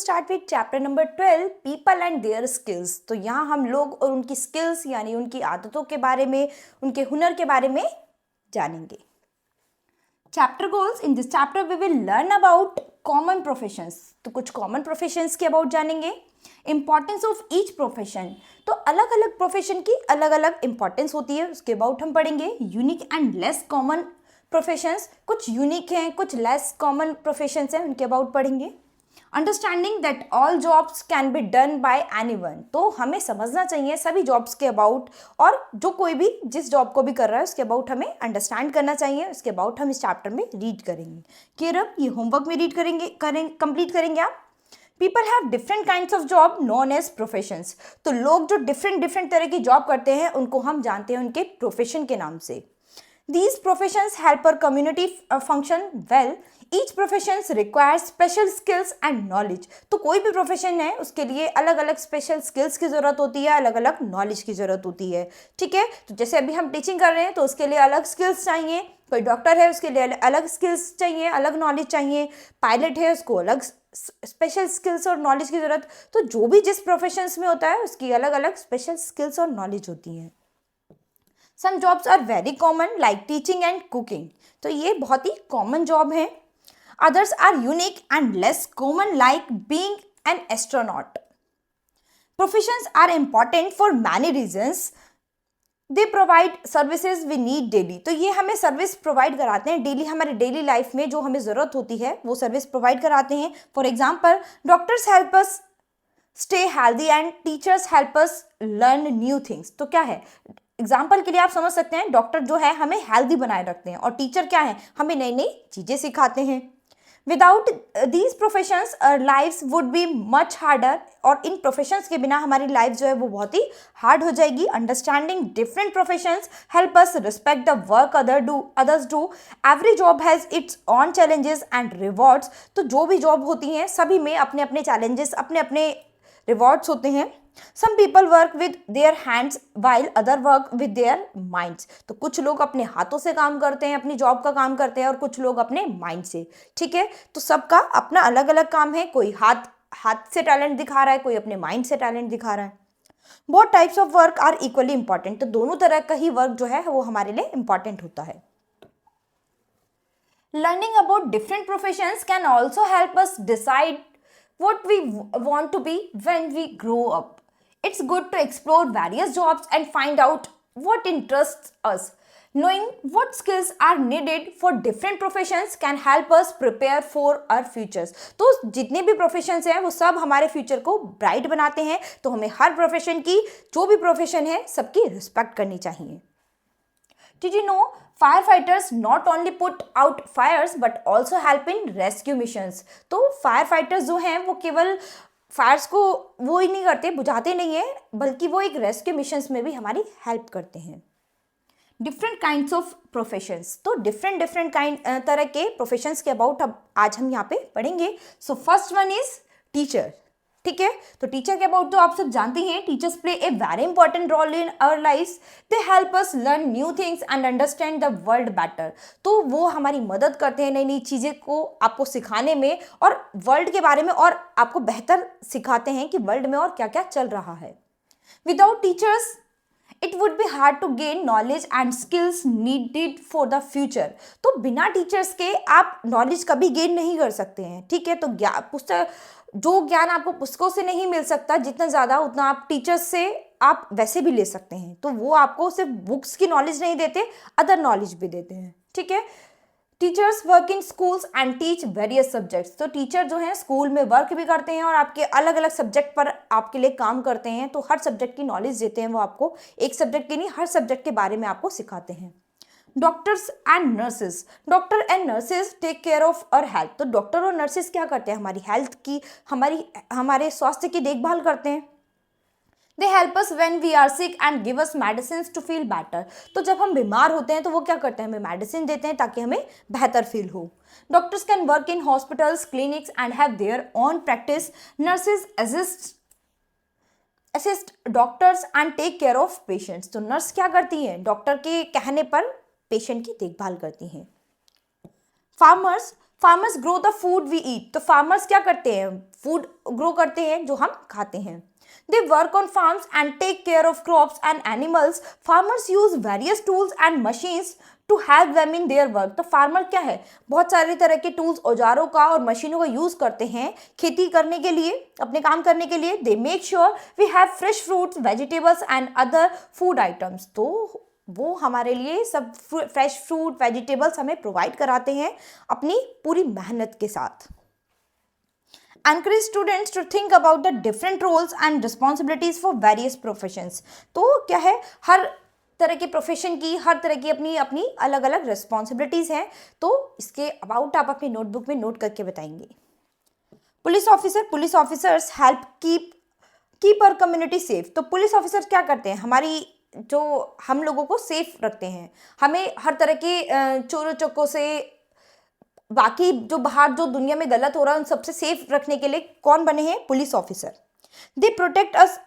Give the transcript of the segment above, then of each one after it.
Start with chapter number 12 people and their skills. तो यहाँ हम लोग और उनकी स्किल्स यानी उनकी आदतों के बारे में, उनके हुनर के बारे में जानेंगे। Chapter goals, in this chapter we will learn about common professions. तो कुछ कॉमन प्रोफेशंस के अबाउट जानेंगे। इंपॉर्टेंस ऑफ ईच प्रोफेशन, तो अलग अलग प्रोफेशन की अलग अलग इंपॉर्टेंस होती है, उसके अबाउट हम पढ़ेंगे। Unique and less common professions, कुछ यूनिक हैं कुछ लेस कॉमन प्रोफेशंस हैं, उनके अबाउट पढ़ेंगे। Understanding that all jobs can be done by anyone, तो हमें समझना चाहिए सभी जॉब्स के अबाउट, और जो कोई भी जिस जॉब को भी कर रहा है उसके अबाउट हमें अंडरस्टैंड करना चाहिए। उसके अबाउट हम इस चैप्टर में रीड करेंगे। क्लियर? अब ये होमवर्क में रीड कंप्लीट करेंगे आप। People have different kinds of job known as professions, तो लोग जो डिफरेंट तरह की जॉब करते हैं उनको हम जानते हैं उनके प्रोफेशन के नाम से। These professions help our community function well. Each profession requires special skills and knowledge. तो कोई भी प्रोफेशन है उसके लिए अलग अलग स्पेशल स्किल्स की ज़रूरत होती है, अलग अलग नॉलेज की ज़रूरत होती है। ठीक है, तो जैसे अभी हम टीचिंग कर रहे हैं तो उसके लिए अलग स्किल्स चाहिए। कोई डॉक्टर है उसके लिए अलग स्किल्स चाहिए, अलग नॉलेज चाहिए। पायलट है उसको अलग स्पेशल स्किल्स और नॉलेज की ज़रूरत। तो जो भी जिस प्रोफेशंस में होता है उसकी अलग अलग स्पेशल स्किल्स और नॉलेज होती हैं। Some jobs are very common like teaching and cooking. तो ये बहुत ही कॉमन जॉब है। Others are unique and less common like being an astronaut. Professions are important for many reasons. They provide services we need daily. तो ये हमें service provide कराते हैं daily, हमारे डेली लाइफ में जो हमें ज़रूरत होती है वो सर्विस प्रोवाइड कराते हैं। For example, doctors help us stay healthy and teachers help us learn new things. तो क्या है, एग्जाम्पल के लिए आप समझ सकते हैं डॉक्टर जो है हमें हेल्दी बनाए रखते हैं, और टीचर क्या है, हमें नई नई चीज़ें सिखाते हैं। Without these professions lifes would be much harder, और इन प्रोफेशंस के बिना हमारी लाइफ जो है वो बहुत ही हार्ड हो जाएगी। Understanding different professions help us respect the work others do. Every job has its on challenges and rewards. तो जो भी जॉब होती हैं सभी में अपने अपने चैलेंजेस, अपने अपने रिवॉर्ड्स होते हैं। Some people work with their hands while other work with their minds. तो कुछ लोग अपने हाथों से काम करते हैं, अपनी जॉब का काम करते हैं, और कुछ लोग अपने माइंड से। ठीक है, तो सबका अपना अलग अलग काम है। कोई हाथ से टैलेंट दिखा रहा है, कोई अपने माइंड से टैलेंट दिखा रहा है। Both types of work are equally important, तो दोनों तरह का ही वर्क जो है वो हमारे लिए इंपॉर्टेंट होता है। Learning about different professions can also help us decide what we want to be when we grow up. It's good to explore various jobs and find out what interests us. Knowing what skills are needed for different professions can help us prepare for our futures. तो जितने भी professions हैं वो सब हमारे future को bright बनाते हैं, तो हमें हर प्रोफेशन की, जो भी प्रोफेशन है सबकी रिस्पेक्ट करनी चाहिए। Did you know firefighters not only put out fires but also help in rescue missions? तो firefighters जो हैं वो केवल फायर्स को वो ही नहीं करते, बुझाते नहीं है, बल्कि वो एक रेस्क्यू मिशंस में भी हमारी हेल्प करते हैं। डिफरेंट काइंड्स ऑफ प्रोफेशंस, तो डिफरेंट तरह के प्रोफेशंस के अबाउट अब आज हम यहाँ पे पढ़ेंगे। So first one is teacher. ठीक है, तो टीचर के अबाउट तो आप सब जानते हैं, teachers play a very important role in our life. They help us learn new things and understand the world better. तो वो हमारी मदद करते हैं नई नई चीज़ें को आपको सिखाने में, और वर्ल्ड के बारे में और आपको बेहतर सिखाते हैं कि वर्ल्ड में और क्या क्या चल रहा है। Without teachers it would be hard to gain knowledge and skills needed for the future. तो बिना टीचर्स के आप नॉलेज कभी गेन नहीं कर सकते हैं। ठीक है, तो जो ज्ञान आपको पुस्तकों से नहीं मिल सकता जितना ज़्यादा, उतना आप टीचर्स से आप वैसे भी ले सकते हैं। तो वो आपको सिर्फ बुक्स की नॉलेज नहीं देते, अदर नॉलेज भी देते हैं। ठीक है, teachers work in schools and teach various subjects. तो टीचर जो हैं स्कूल में वर्क भी करते हैं और आपके अलग अलग सब्जेक्ट पर आपके लिए काम करते हैं। तो हर सब्जेक्ट की नॉलेज देते हैं वो आपको, एक सब्जेक्ट की नहीं, हर सब्जेक्ट के बारे में आपको सिखाते हैं। Doctors and nurses, doctor and nurses take care of our health. तो डॉक्टर और नर्सेज क्या करते हैं, हमारी हेल्थ की, हमारे स्वास्थ्य की देखभाल करते हैं। They help us when we are sick and give us medicine to feel better. तो जब हम बीमार होते हैं तो वो क्या करते हैं, हमें मेडिसिन देते हैं ताकि हमें बेहतर फील हो। Doctors can work in hospitals, clinics and have their own practice. Nurses assist doctors and take care of patients. तो नर्स क्या करती हैं, डॉक्टर के कहने पर पेशेंट की देखभाल करती हैं। Farmers farmers grow the food we eat, तो फार्मर्स क्या करते हैं, फूड ग्रो करते हैं जो हम खाते हैं। They work on farms and take care of crops and animals. Farmers use various tools and machines to help them in their work. तो फार्मर क्या है, बहुत सारी तरह के टूल्स, औजारों का और मशीनों का यूज करते हैं खेती करने के लिए, अपने काम करने के लिए। They make sure we have fresh fruits, vegetables and other food items. तो वो हमारे लिए सब फ्रेश फ्रूट वेजिटेबल्स हमें प्रोवाइड कराते हैं अपनी पूरी मेहनत के साथ। Encourage students to think about the different roles and responsibilities for various professions. तो क्या है, हर तरह के प्रोफेशन की, हर तरह की अपनी अपनी अलग अलग रिस्पॉन्सिबिलिटीज हैं। तो इसके अबाउट आप अपनी नोटबुक में नोट करके बताएंगे। Police officer, police officers help keep our community safe. तो पुलिस ऑफिसर क्या करते हैं, हमारी जो हम लोगों को सेफ रखते हैं, हमें हर तरह के चोरों चक्कों से, बाकी जो बाहर जो दुनिया में गलत हो रहा है उन सबसे सेफ रखने के लिए कौन बने हैं, police officer. They protect us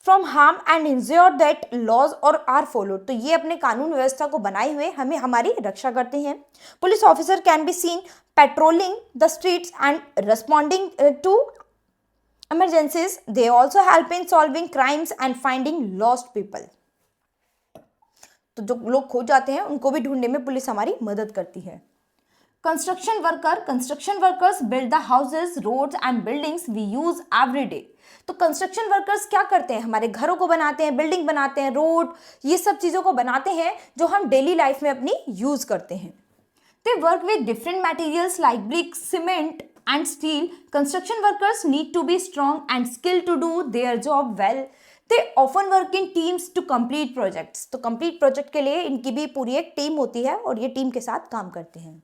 from harm and ensure that laws और आर फॉलोड। तो ये अपने कानून व्यवस्था को बनाए हुए हमें हमारी रक्षा करते हैं। Police officer can be seen patrolling the streets and responding to emergencies. They also help in solving crimes and finding lost people. तो जो लोग खो जाते हैं उनको भी ढूंढने में पुलिस हमारी मदद करती है। Construction workers build the houses, roads and buildings we use every day. तो कंस्ट्रक्शन वर्कर्स क्या करते हैं, हमारे घरों को बनाते हैं, बिल्डिंग बनाते हैं, रोड, ये सब चीज़ों को बनाते हैं जो हम डेली लाइफ में अपनी यूज करते हैं। They work with different materials like brick, cement and steel. Construction workers need to be strong and skilled to do their job well. They often work in teams to complete projects. तो complete project के लिए इनकी भी पूरी एक team होती है और ये टीम के साथ काम करते हैं।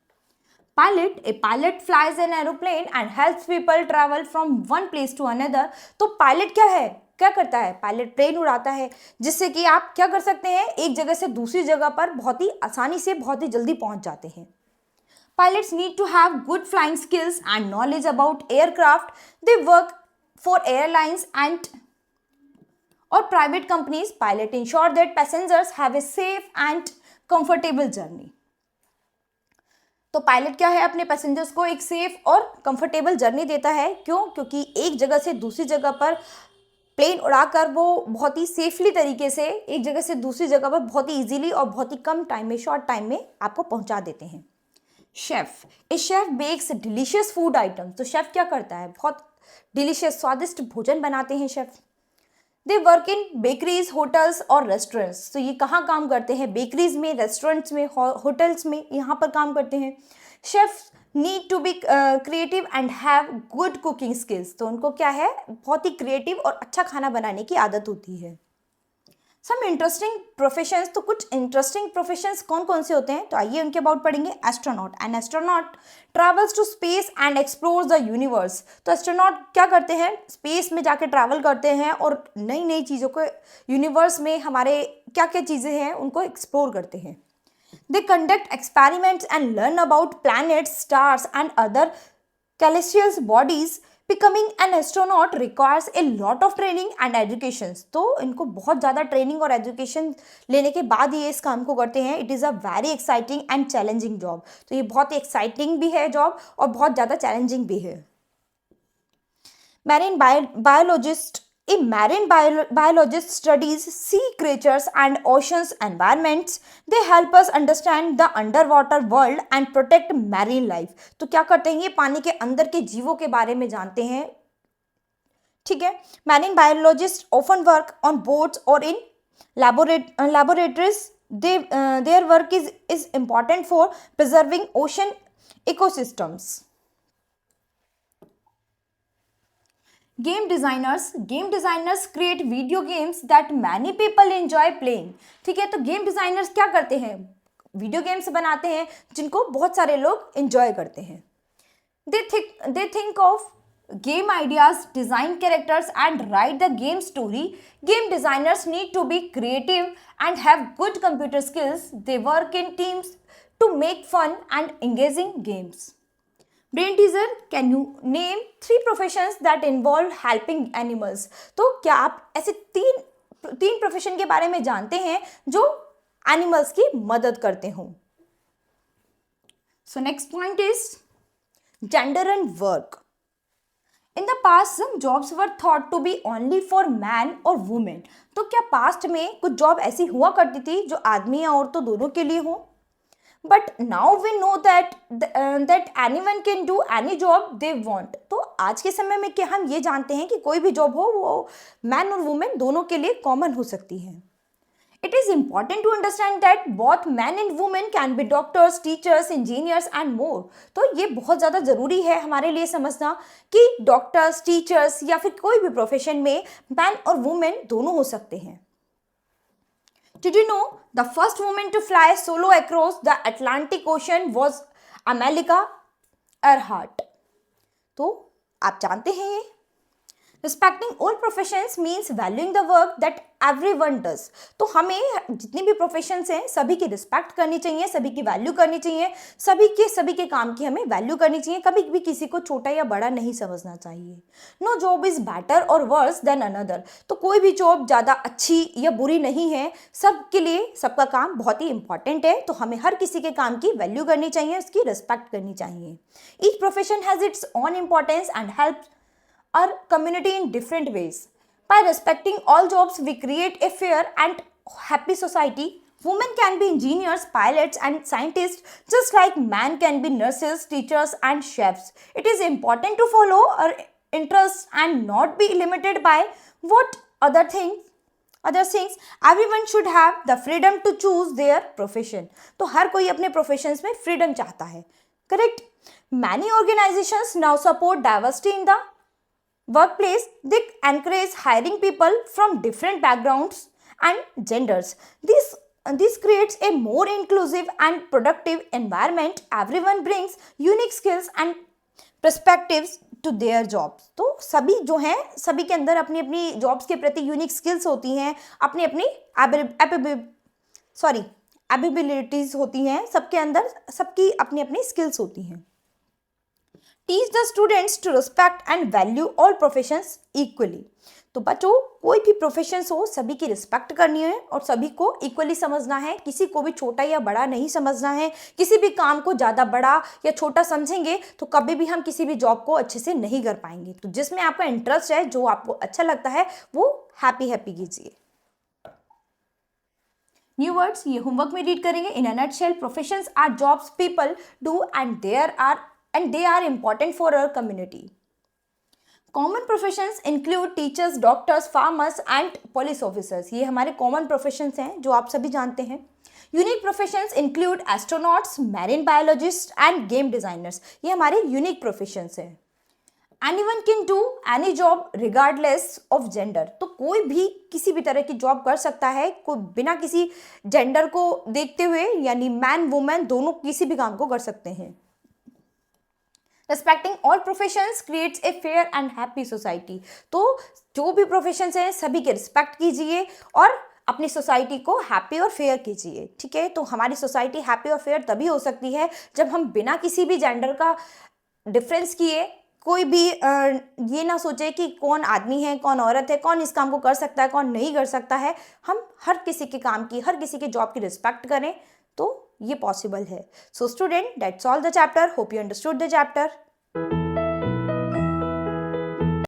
Pilot, a pilot flies an aeroplane and helps people travel from one place to another. तो पायलट क्या है, क्या करता है, पायलट प्लेन उड़ाता है जिससे कि आप क्या कर सकते हैं, एक जगह से दूसरी जगह पर बहुत ही आसानी से, बहुत ही जल्दी पहुंच जाते हैं। Pilots need to have good flying skills and knowledge about aircraft. They work for airlines and or private companies. Pilot ensure that passengers have a safe and comfortable journey. तो पायलट क्या है, अपने पैसेंजर्स को एक safe और comfortable journey देता है। क्यों, क्योंकि एक जगह से दूसरी जगह पर प्लेन उड़ाकर वो बहुत ही सेफली तरीके से एक जगह से दूसरी जगह पर बहुत ही इजीली और बहुत ही कम टाइम में, शॉर्ट टाइम में आपको पहुंचा देते हैं। Chef, a chef bakes delicious food items. तो शेफ क्या करता है, बहुत डिलीशियस स्वादिष्ट भोजन बनाते हैं chef. They work in bakeries, hotels और रेस्टोरेंट्स। तो ये कहाँ काम करते हैं, बेकरीज में, रेस्टोरेंट्स में, होटल्स में, यहाँ पर काम करते हैं। Chef need to be creative and have good cooking skills. तो उनको क्या है, बहुत ही क्रिएटिव और अच्छा खाना बनाने की आदत होती है। सम इंटरेस्टिंग प्रोफेशंस, तो कुछ इंटरेस्टिंग प्रोफेशंस कौन कौन से होते हैं, तो आइए उनके अबाउट पढ़ेंगे। Astronaut, an astronaut travels to space and explores the universe. तो एस्ट्रोनॉट क्या करते हैं, स्पेस में जाके ट्रैवल करते हैं और नई नई चीज़ों को, यूनिवर्स में हमारे क्या क्या चीज़ें हैं उनको एक्सप्लोर करते हैं। They conduct experiments and learn about planets, stars and other celestial bodies. Becoming an astronaut requires a lot of training and education. तो इनको बहुत ज़्यादा ट्रेनिंग और एजुकेशन लेने के बाद ये इस काम को करते हैं। It is a very exciting and challenging job. तो ये बहुत एक्साइटिंग भी है जॉब और बहुत ज़्यादा चैलेंजिंग भी है। Marine biologist, a marine biologist studies sea creatures and oceans environments. They help us understand the underwater world and protect marine life. तो क्या करते हैं, ये पानी के अंदर के जीवों के बारे में जानते हैं। ठीक है, marine biologists often work on boats or in laboratories. Their work is important for preserving ocean ecosystems. Game designers create video games that many people enjoy playing. ठीक है, तो गेम डिज़ाइनर्स क्या करते हैं, वीडियो गेम्स बनाते हैं जिनको बहुत सारे लोग एंजॉय करते हैं। They think of game ideas, design characters and write the game story. Game designers need to be creative and have good computer skills. They work in teams to make fun and engaging games. Brain teaser, can you name 3 professions that involve helping animals? तो क्या आप ऐसे तीन profession के बारे में जानते हैं जो एनिमल्स की मदद करते हों? So next point is Gender and work. In the past, some jobs were thought to be only for man or women. तो क्या पास्ट में कुछ जॉब ऐसी हुआ करती थी जो आदमी या औरतों दोनों के लिए हो? But now we know that anyone can do any job they want. तो आज के समय में क्या हम ये जानते हैं कि कोई भी जॉब हो वो मैन और वुमेन दोनों के लिए कॉमन हो सकती है. It is important to understand that both men and women can be doctors, teachers, engineers and more. तो ये बहुत ज़्यादा ज़रूरी है हमारे लिए समझना कि डॉक्टर्स, टीचर्स या फिर कोई भी प्रोफेशन में मैन और वुमेन दोनों हो सकते हैं. Did you know the first woman to fly solo across the Atlantic Ocean was Amelia Earhart? तो आप जानते हैं ये. Respecting all professions means valuing the work that everyone does. तो हमें जितनी भी प्रोफेशंस हैं सभी की रिस्पेक्ट करनी चाहिए, सभी की वैल्यू करनी चाहिए, सभी के काम की हमें वैल्यू करनी चाहिए, कभी भी किसी को छोटा या बड़ा नहीं समझना चाहिए. नो जॉब इज बेटर और वर्स देन अनदर. तो कोई भी जॉब ज़्यादा अच्छी या बुरी नहीं है, सबके लिए सबका काम बहुत ही इंपॉर्टेंट है. तो हमें हर किसी के काम की वैल्यू करनी चाहिए, उसकी रिस्पेक्ट करनी चाहिए. Each profession has its own importance and help our community in different ways. By respecting all jobs, we create a fair and happy society. Women can be engineers, pilots and scientists just like men can be nurses, teachers and chefs. It is important to follow our interests and not be limited by what other things. Everyone should have the freedom to choose their profession. तो हर कोई अपने professions में freedom चाहता है. Correct? Many organizations now support diversity in the workplace. They encourage hiring people from different backgrounds and genders. This creates a more inclusive and productive environment. Everyone brings unique skills and perspectives to their jobs. तो सभी जो हैं सभी के अंदर अपनी अपनी jobs के प्रति यूनिक स्किल्स होती हैं, अपनी अपनी एबिलिटीज होती हैं, सबके अंदर सबकी अपनी अपनी स्किल्स होती हैं. Teach the students to respect and value all professions equally. तो बच्चों कोई भी प्रोफेशंस हो सभी की रिस्पेक्ट करनी है और सभी को इक्वली समझना है, किसी को भी छोटा या बड़ा नहीं समझना है. किसी भी काम को ज़्यादा बड़ा या छोटा समझेंगे तो कभी भी हम किसी भी जॉब को अच्छे से नहीं कर पाएंगे. तो जिसमें आपका इंटरेस्ट है, जो आपको अच्छा लगता है, वो हैप्पी कीजिए. न्यू वर्ड्स ये होमवर्क में रीड करेंगे. In a nutshell, professions are jobs people do and they are important for our community. Common professions include teachers, doctors, farmers and police officers. ये हमारे common professions हैं जो आप सभी जानते हैं. Unique professions include astronauts, marine biologists and game designers. ये हमारे unique professions हैं. Anyone can do any job regardless of gender. तो कोई भी किसी भी तरह की जॉब कर सकता है, कोई बिना किसी जेंडर को देखते हुए, यानी मैन वुमेन दोनों किसी भी काम को कर सकते हैं. Respecting all professions creates a fair and happy society. तो जो भी प्रोफेशंस हैं सभी के रिस्पेक्ट कीजिए और अपनी सोसाइटी को हैप्पी और फेयर कीजिए. ठीक है, तो हमारी सोसाइटी हैप्पी और फेयर तभी हो सकती है जब हम बिना किसी भी जेंडर का डिफरेंस किए, कोई भी ये ना सोचे कि कौन आदमी है, कौन औरत है, कौन इस काम को कर सकता है, कौन नहीं कर सकता है. हम हर किसी के काम की, हर किसी के जॉब की रिस्पेक्ट करें तो ये पॉसिबल है. So student, that's all the chapter. Hope you understood the chapter.